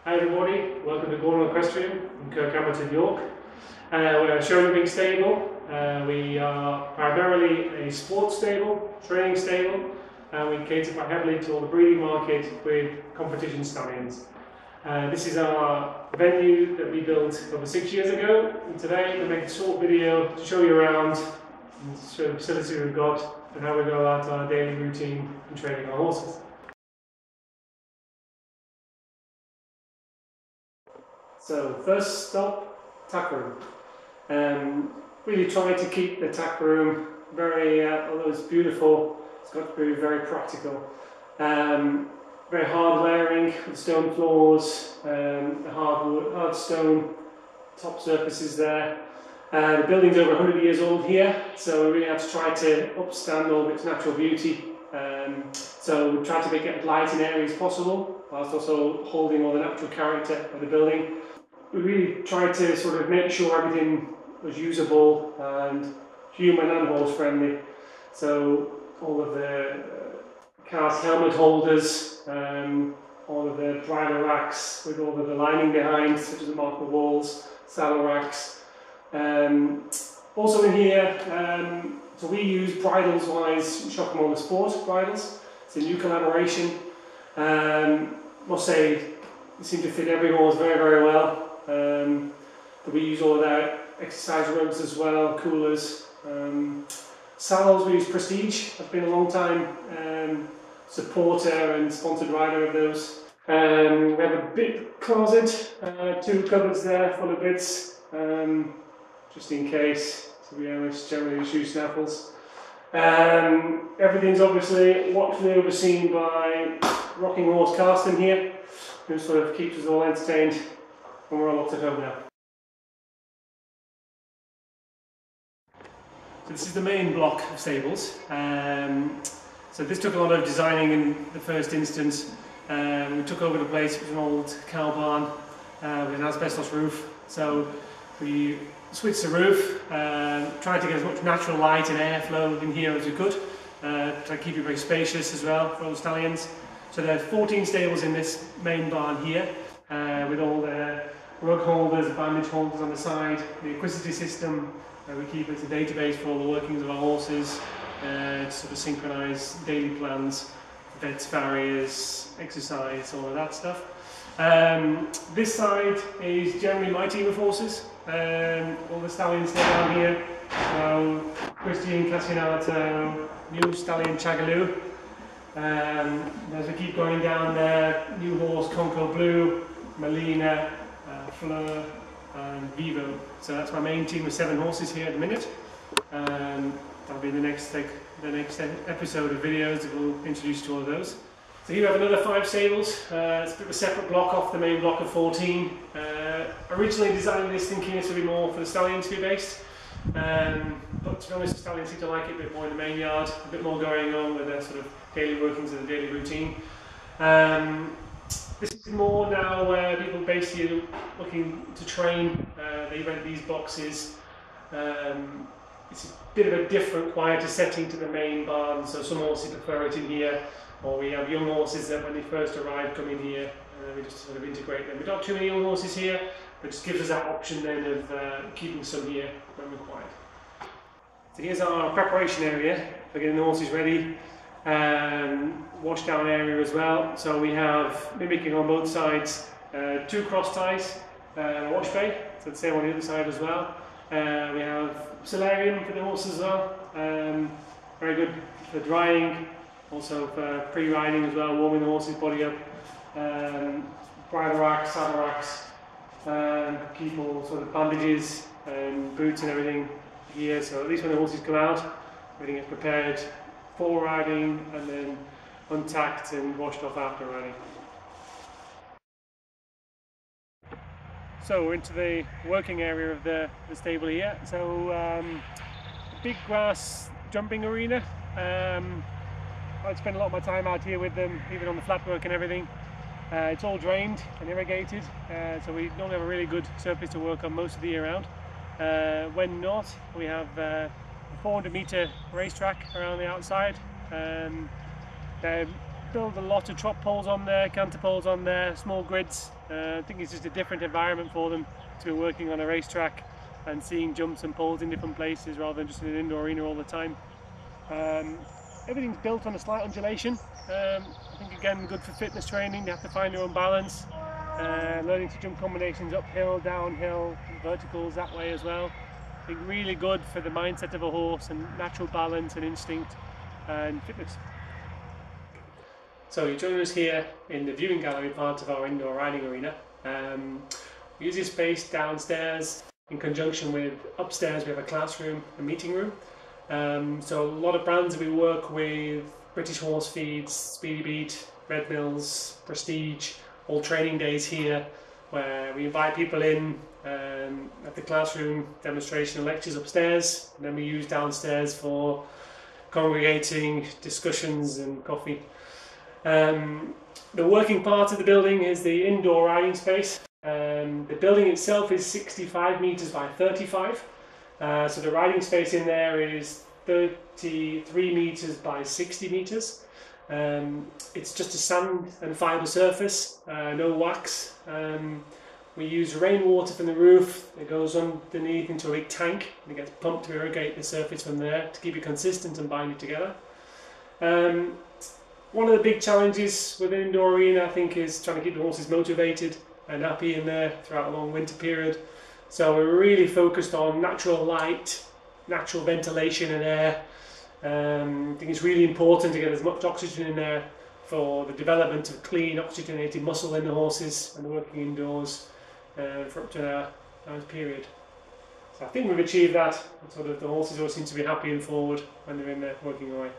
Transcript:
Hi everybody, welcome to Gornall Equestrian in Kirkhammerton, York. We're a showjumping stable. We are primarily a sports stable, training stable, and we cater quite heavily to all the breeding market with competition stallions. This is our venue that we built over 6 years ago, and today we'll make a short video to show you around and show the facility we've got and how we go about our daily routine in training our horses. So first stop, tack room. Really try to keep the tack room very, although it's beautiful, it's got to be very practical. Very hard layering with stone floors, the hard stone top surfaces there. The building's over 100 years old here, so we really have to try to upstand all of its natural beauty. So we try to make it as light in area as possible, whilst also holding all the natural character of the building. We really tried to sort of make sure everything was usable and human and horse friendly. So all of the cast helmet holders, all of the bridle racks with all of the lining behind, such as the marble walls, saddle racks. Also in here, so we use bridles wise Shock Sport bridles. It's a new collaboration. Must say, they seem to fit every horse very, very well. But we use all of their exercise rugs as well, coolers. Saddles, we use Prestige. I've been a long time supporter and sponsored rider of those. We have a big closet, 2 cupboards there full of bits, just in case. So we generally shoe snaffles. Everything's obviously watchfully overseen by Rocking Horse Carsten here, who sort of keeps us all entertained when we're all locked at home now. So this is the main block of stables. So this took a lot of designing in the first instance. We took over the place, it was an old cow barn with an asbestos roof. So we switched the roof, tried to get as much natural light and airflow in here as we could. Try to keep it very spacious as well for all the stallions. So there are 14 stables in this main barn here, with all the rug holders, bandage holders on the side, the equicity system. We keep it as a database for all the workings of our horses, to sort of synchronise daily plans, vets, farriers, exercise, all of that stuff. This side is generally my team of horses. All the stallions stay down here. So Christian Cassinato, new stallion Chagaloo. As we keep going down there, new horse Conco Blue, Melina, Fleur and Vivo. So that's my main team of 7 horses here at the minute. That'll be the next episode of videos that will introduce you to all of those. So here we have another 5 stables. It's a bit of a separate block off the main block of 14. Originally designed this thinking this would be more for the stallions to be based. But to be honest, the stallions seem to like it a bit more in the main yard, a bit more going on with their sort of daily workings and the daily routine. This is more now where people basically looking to train. They rent these boxes. It's a bit of a different, quieter setting to the main barn, so some horses prefer it in here, or we have young horses that when they first arrive come in here, and we just sort of integrate them. We don't have too many young horses here, but it just gives us that option then of keeping some here when required. So here's our preparation area for getting the horses ready. Wash down area as well. So we have, mimicking on both sides, 2 cross ties, wash bay, so the same on the other side as well. We have solarium for the horses as well, very good for drying, also for pre-riding as well, warming the horse's body up. Bridle racks, saddle racks, keep all sort of bandages and boots and everything here, so at least when the horses come out, everything is prepared for riding and then untacked and washed off after riding. So we're into the working area of the stable here. So big grass jumping arena. I spend a lot of my time out here with them, even on the flat work and everything. It's all drained and irrigated, so we don't have a really good surface to work on most of the year round. When not, we have a 400-metre racetrack around the outside. They're build a lot of trot poles on there, canter poles on there, small grids. I think it's just a different environment for them to be working on a racetrack and seeing jumps and poles in different places rather than just in an indoor arena all the time. Everything's built on a slight undulation. I think again good for fitness training. They have to find their own balance, learning to jump combinations uphill, downhill, verticals that way as well. I think really good for the mindset of a horse and natural balance and instinct and fitness. So you join us here in the viewing gallery part of our indoor riding arena. We use this space downstairs in conjunction with upstairs. We have a classroom, a meeting room. So a lot of brands that we work with, British Horse Feeds, Speedy Beat, Red Mills, Prestige, all training days here where we invite people in at the classroom, demonstration and lectures upstairs, and then we use downstairs for congregating, discussions and coffee. The working part of the building is the indoor riding space. The building itself is 65 metres by 35. So the riding space in there is 33 metres by 60 metres. It's just a sand and fibre surface, no wax. We use rainwater from the roof. It goes underneath into a big tank and it gets pumped to irrigate the surface from there to keep it consistent and bind it together. One of the big challenges with an indoor arena, I think, is trying to keep the horses motivated and happy in there throughout a long winter period. So we're really focused on natural light, natural ventilation and air. I think it's really important to get as much oxygen in there for the development of clean, oxygenated muscle in the horses when they're working indoors for up to an hour's period. So I think we've achieved that. Sort of the horses all seem to be happy and forward when they're in there working away.